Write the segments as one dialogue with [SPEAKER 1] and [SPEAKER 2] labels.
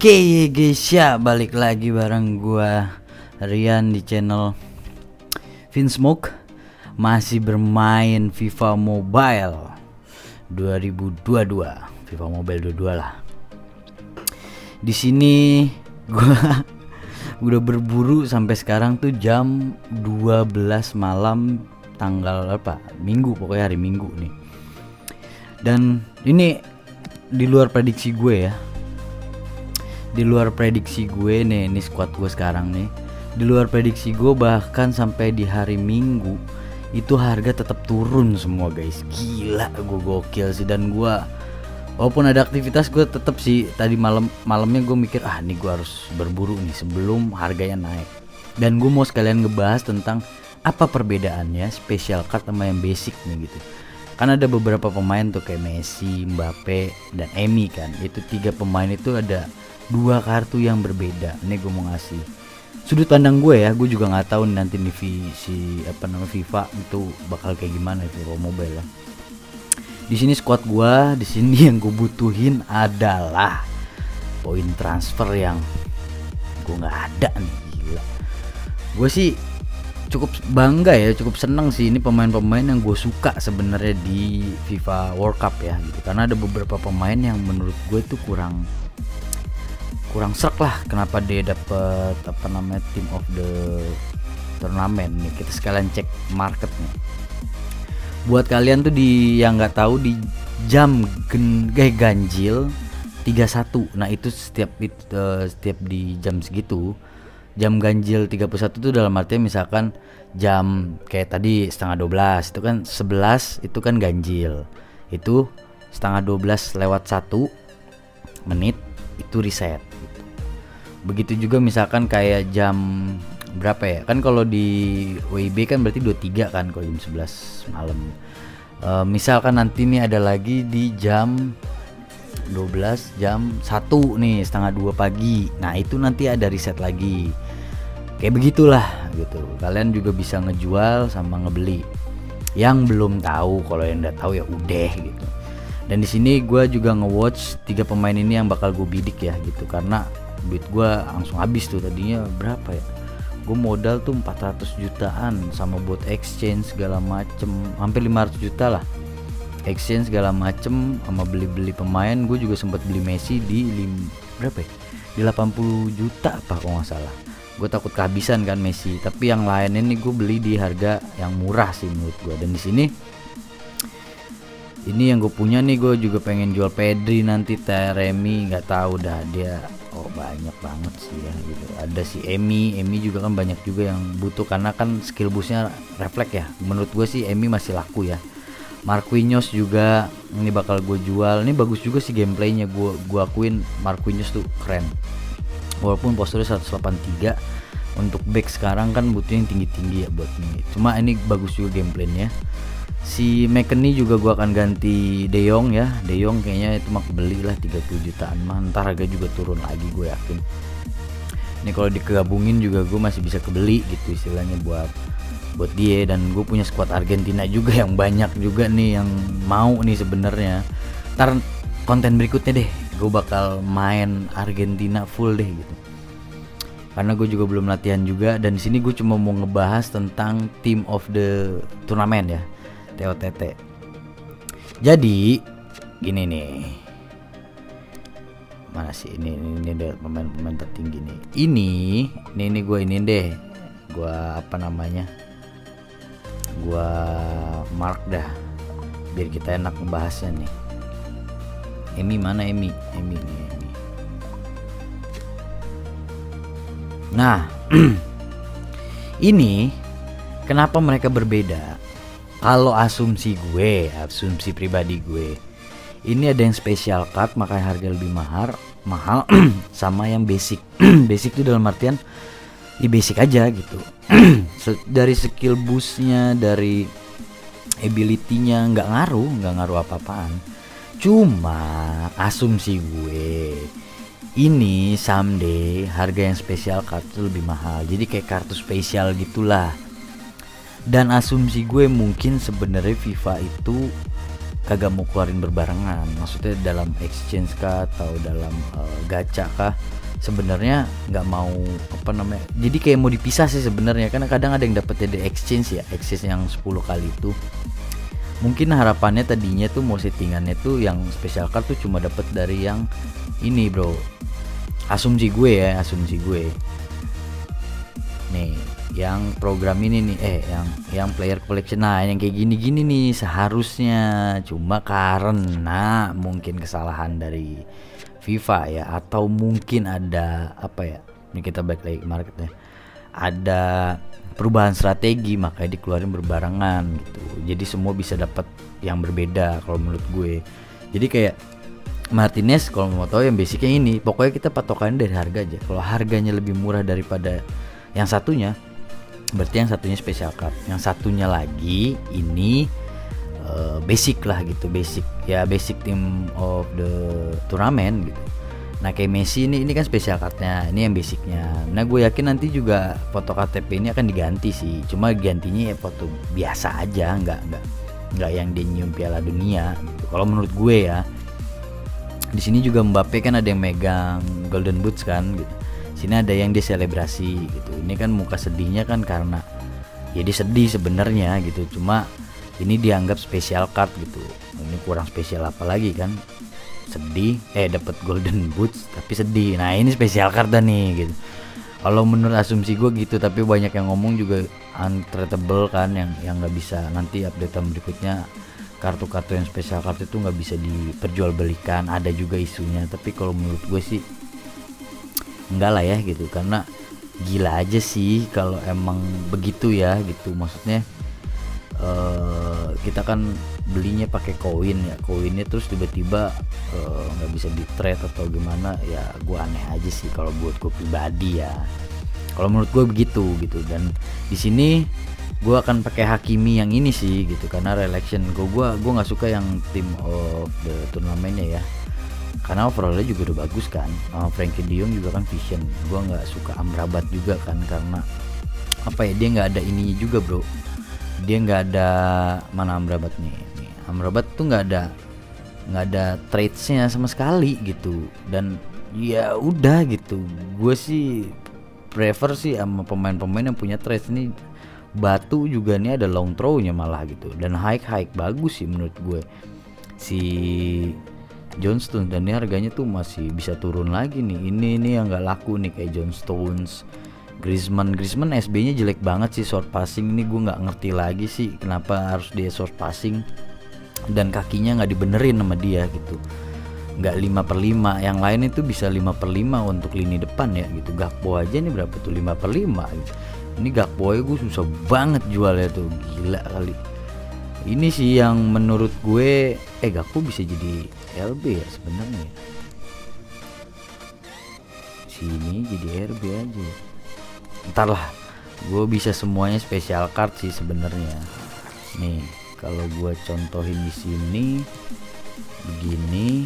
[SPEAKER 1] Oke guys ya, balik lagi bareng gua Rian di channel Vinsmoke. Masih bermain FIFA Mobile 2022, FIFA Mobile 22 lah. Di sini gua udah berburu sampai sekarang tuh jam 12 malam tanggal apa? Minggu, pokoknya hari Minggu nih. Dan ini di luar prediksi gue ya. Di luar prediksi gue nih, ini squad gue sekarang nih. Di luar prediksi gue, bahkan sampai di hari Minggu itu harga tetap turun semua guys. Gila, gue gokil sih. Dan gue walaupun ada aktivitas, gue tetap sih tadi malamnya gue mikir nih gue harus berburu nih sebelum harganya naik. Dan gue mau sekalian ngebahas tentang apa perbedaannya special card sama yang basic nih gitu. Kan ada beberapa pemain tuh kayak Messi, Mbappe, dan Emi kan. Itu 3 pemain itu ada 2 kartu yang berbeda. Ini gue mau ngasih sudut pandang gue ya. Gue juga nggak tahu nanti nih FIFA itu bakal kayak gimana itu mobile lah. Di sini squad gue, di sini yang gue butuhin adalah poin transfer yang gue nggak ada nih. Gila. Gue sih cukup bangga ya, cukup seneng sih, ini pemain-pemain yang gue suka sebenarnya di FIFA World Cup ya gitu. Karena ada beberapa pemain yang menurut gue itu kurang serk lah kenapa dia dapet team of the turnamen nih. Kita sekalian cek marketnya. Buat kalian tuh yang nggak tahu, di jam ganjil 31. Nah itu setiap di jam segitu, jam ganjil 31 itu dalam artinya misalkan jam kayak tadi setengah 12 itu kan 11 itu kan ganjil, itu setengah 12 lewat 1 menit itu reset gitu. Begitu juga misalkan kayak jam berapa ya, kan kalau di WIB kan berarti 23 kan kalau jam 11 malam. Misalkan nanti nih ada lagi di jam 12 jam 1 nih setengah 2 pagi. Nah itu nanti ada reset lagi. Kayak begitulah gitu. Kalian juga bisa ngejual sama ngebeli. Yang belum tahu, kalau yang udah tahu ya udah gitu. Dan di sini gue juga nge-watch 3 pemain ini yang bakal gue bidik ya gitu. Karena duit gue langsung habis tuh. Tadinya berapa ya? Gue modal tuh 400 jutaan sama buat exchange segala macem, hampir 500 juta lah. Exchange segala macem sama beli-beli pemain. Gue juga sempat beli Messi di berapa ya? Di 80 juta apa kalau nggak salah. Gue takut kehabisan kan Messi, tapi yang lain ini gue beli di harga yang murah sih menurut gue. Dan di sini ini yang gue punya nih, gue juga pengen jual Pedri nanti, Taremi nggak tahu dah dia. Oh banyak banget sih ya gitu. Ada si Emi juga kan banyak juga yang butuh karena kan skill boostnya refleks ya. Menurut gue sih Emi masih laku ya. Marquinhos juga ini bakal gue jual. Ini bagus juga sih gameplaynya, gue akuin Marquinhos tuh keren. Walaupun posturnya 183, untuk back sekarang kan butuh yang tinggi-tinggi ya buat ini. Cuma ini bagus juga gameplaynya. Si McKennie juga gue akan ganti De Jong ya. De Jong kayaknya itu mah beli lah 30 jutaan mah. Ntar harga juga turun lagi gue yakin. Ini kalau digabungin juga gue masih bisa kebeli gitu istilahnya buat dia. Dan gue punya squad Argentina juga yang banyak juga nih yang mau nih sebenarnya. Ntar konten berikutnya deh gue bakal main Argentina full deh gitu. Karena gue juga belum latihan juga. Dan di sini gue cuma mau ngebahas tentang team of the tournament ya, TOTT. Jadi gini nih, mana sih ini deh pemain tertinggi nih. Ini gue ini deh, gue apa namanya, gue mark dah biar kita enak ngebahasnya nih. Emi mana Emi nih Emi. Nah ini kenapa mereka berbeda? Kalau asumsi pribadi gue, ini ada yang special card makanya harga lebih mahal sama yang basic. Basic itu dalam artian ya basic aja gitu. Dari skill boostnya, dari ability-nya nggak ngaruh apa-apaan. Cuma asumsi gue, ini someday harga yang special card itu lebih mahal. Jadi kayak kartu spesial gitulah. Dan asumsi gue mungkin sebenarnya FIFA itu kagak mau keluarin berbarengan, maksudnya dalam exchange kah atau dalam gacha kah, sebenarnya nggak mau apa namanya, jadi kayak mau dipisah sih sebenarnya, karena kadang ada yang dapat dari exchange ya, exchange yang 10 kali itu mungkin harapannya tadinya tuh mau settingannya tuh yang special card tuh cuma dapat dari yang ini bro, asumsi gue nih yang program ini nih yang player collection. Nah yang kayak gini-gini nih seharusnya, cuma karena mungkin kesalahan dari FIFA ya, atau mungkin ada apa ya, ini kita balik lagi ke marketnya, ada perubahan strategi makanya dikeluarin berbarengan gitu, jadi semua bisa dapat yang berbeda kalau menurut gue. Jadi kayak Martinez kalau mau tahu yang basicnya ini, pokoknya kita patokannya dari harga aja. Kalau harganya lebih murah daripada yang satunya, berarti yang satunya special card, yang satunya lagi ini basic lah gitu, basic team of the tournament gitu. Nah kayak Messi ini kan special cardnya, ini yang basicnya. Nah gue yakin nanti juga foto KTP ini akan diganti sih, cuma gantinya ya foto biasa aja, nggak yang dia nyium Piala Dunia gitu. Kalau menurut gue ya, di sini juga Mbappe kan ada yang megang Golden Boots kan gitu. Sini ada yang dia selebrasi gitu. Ini kan muka sedihnya kan karena ya dia sedih sebenarnya gitu, cuma ini dianggap special card gitu. Ini kurang spesial apa lagi kan, sedih dapat Golden Boots tapi sedih. Nah ini special card nih gitu. Kalau menurut asumsi gue gitu, tapi banyak yang ngomong juga untradeable kan, yang nggak bisa, nanti updatean berikutnya kartu-kartu yang special card itu nggak bisa diperjualbelikan, ada juga isunya. Tapi kalau menurut gue sih enggak lah ya gitu, karena gila aja sih kalau emang begitu ya gitu. Maksudnya kita kan belinya pakai koin ya, koinnya terus tiba-tiba nggak bisa di trade atau gimana ya, gue aneh aja sih kalau buat gue pribadi ya. Kalau menurut gue begitu gitu. Dan di sini gue akan pakai Hakimi yang ini sih gitu, karena reelection gue nggak suka yang team of the turnamennya ya, karena overallnya juga udah bagus kan. Frankie De Jong juga kan vision. Gue nggak suka Amrabat juga kan, karena apa ya, dia nggak ada ininya juga bro, dia nggak ada, mana Amrabat nih Amrabat tuh nggak ada traitsnya sama sekali gitu. Dan ya udah gitu, gue sih prefer sih sama pemain-pemain yang punya traits. Ini Batu juga nih ada long throw-nya malah gitu, dan high bagus sih menurut gue si John Stones. Dan ini harganya tuh masih bisa turun lagi nih. Ini yang nggak laku nih kayak John Stones. Griezmann SB-nya jelek banget sih, short passing ini gue nggak ngerti lagi sih kenapa harus dia short passing, dan kakinya nggak dibenerin sama dia gitu. Nggak 5/5, yang lain itu bisa 5/5 untuk lini depan ya gitu. Gakpo aja nih berapa tuh 5/5 gitu. Ini Gakpo gue susah banget jualnya tuh, gila kali. Ini sih yang menurut gue Gakpo bisa jadi LB ya sebenarnya. Sini jadi RB aja. Ntar lah, gue bisa semuanya special card sih sebenarnya. Nih, kalau gue contohin di sini begini,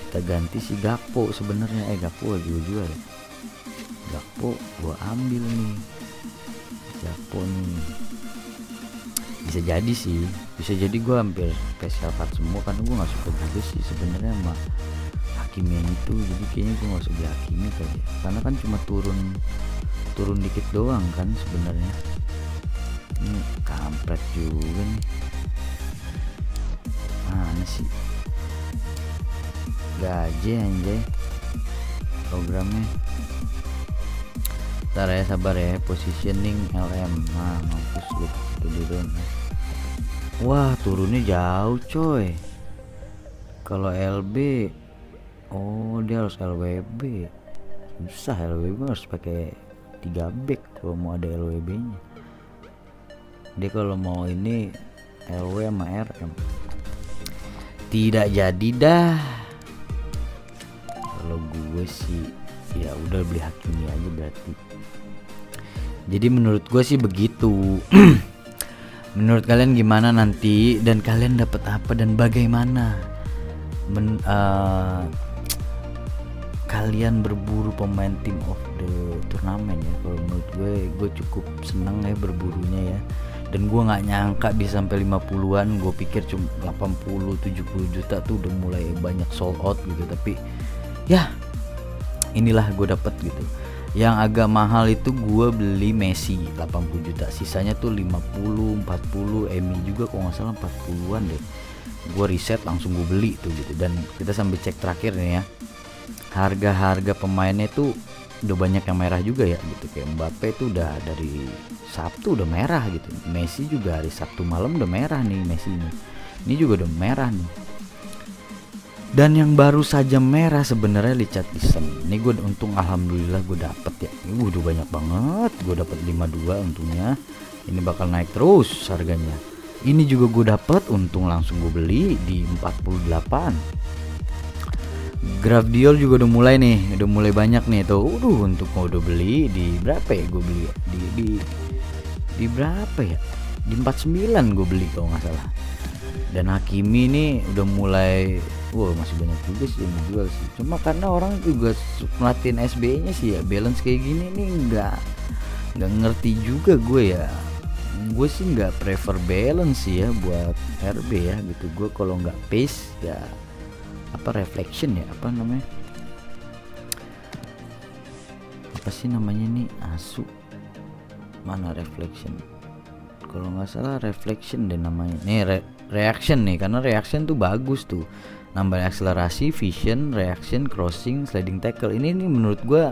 [SPEAKER 1] kita ganti si Gakpo sebenarnya. Gakpo lagi gue jual. Gakpo gue ambil nih, Gakpo nih. Bisa jadi sih, bisa jadi gue hampir special card semua, karena gue nggak suka juga sih sebenarnya sama Hakimi yang itu. Jadi kayaknya gue nggak usah beli Hakimi kali ya, karena kan cuma turun dikit doang kan sebenarnya. Ini kampret juga nih, mana sih gaje anjay programnya. Ntar ya, sabar ya, positioning LM. Nah mampus lu itu di down. Wah turunnya jauh coy. Kalau LB dia harus LWB. Susah, LWB harus pakai 3 back kalau mau ada LWB nya. Dia kalau mau ini LW sama RM tidak jadi dah. Kalau gue sih ya udah beli Hakimi aja berarti. Jadi menurut gue sih begitu. Menurut kalian gimana nanti, dan kalian dapat apa dan bagaimana kalian berburu pemain team of the turnamen ya? Kalau menurut gue cukup senang ya berburunya ya. Dan gue nggak nyangka bisa sampai 50-an. Gue pikir cuma 80-70 juta tuh udah mulai banyak sold out gitu, tapi ya inilah gue dapet gitu. Yang agak mahal itu gue beli Messi 80 juta, sisanya tuh 50, 40, Emi juga kalau nggak salah 40-an deh. Gue riset langsung gue beli tuh gitu. Dan kita sambil cek terakhir nih ya, harga pemainnya tuh udah banyak yang merah juga ya gitu. Kayak Mbappe tuh udah dari Sabtu udah merah gitu. Messi juga hari Sabtu malam udah merah nih Messi ini juga udah merah nih. Dan yang baru saja merah sebenarnya Richarlison. Ini gue untung, alhamdulillah gue dapet ya. Ini udah banyak banget, gue dapet 52 untungnya. Ini bakal naik terus harganya. Ini juga gue dapet, untung langsung gue beli di 48. Gravdiol juga udah mulai nih, udah mulai banyak nih tuh. Untuk mau udah beli di berapa ya? Gue beli ya? Di berapa ya? Di 49 gue beli kalau nggak salah. Dan Hakimi ini udah mulai, masih banyak juga sih yang dijual sih. Cuma karena orang juga ngelatin SBE nya sih ya, balance kayak gini nih nggak ngerti juga gue ya. Gue sih nggak prefer balance sih ya buat RB ya gitu. Gue kalau nggak pace ya reflection ya, apa namanya, apa sih namanya nih, asu mana reflection, kalau nggak salah reflection deh namanya nih, reaction nih, karena reaction tuh bagus tuh, nambah akselerasi, vision, reaction, crossing, sliding tackle. Ini menurut gue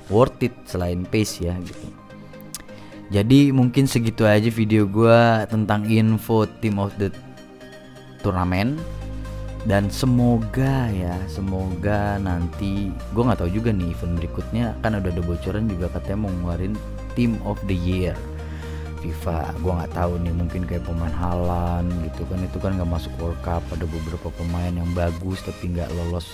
[SPEAKER 1] worth it selain pace ya gitu. Jadi mungkin segitu aja video gue tentang info team of the turnamen. Dan semoga nanti, gue nggak tahu juga nih event berikutnya, kan udah ada bocoran juga katanya mau ngeluarin team of the year FIFA. Gue nggak tahu nih, mungkin kayak pemain Haaland gitu kan, itu kan nggak masuk World Cup. Ada beberapa pemain yang bagus tapi nggak lolos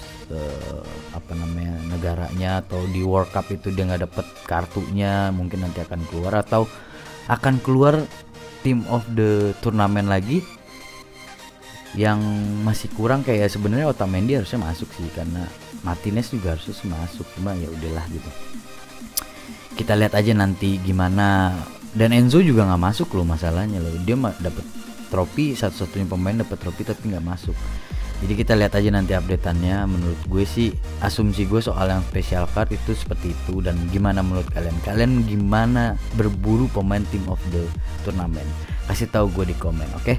[SPEAKER 1] negaranya, atau di World Cup itu dia nggak dapet kartunya, mungkin nanti akan keluar, atau akan keluar team of the turnamen lagi. Yang masih kurang kayak sebenarnya Otamendi harusnya masuk sih, karena Martinez juga harusnya masuk, cuma ya udahlah gitu. Kita lihat aja nanti gimana. Dan Enzo juga nggak masuk loh, masalahnya loh, dia dapat trofi, satu-satunya pemain dapat trofi tapi nggak masuk. Jadi kita lihat aja nanti updateannya. Menurut gue sih, asumsi gue soal yang special card itu seperti itu. Dan gimana menurut kalian? Kalian gimana berburu pemain team of the turnamen? Kasih tahu gue di komen, oke?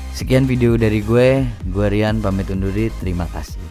[SPEAKER 1] Sekian video dari gue Rian pamit undur diri, terima kasih.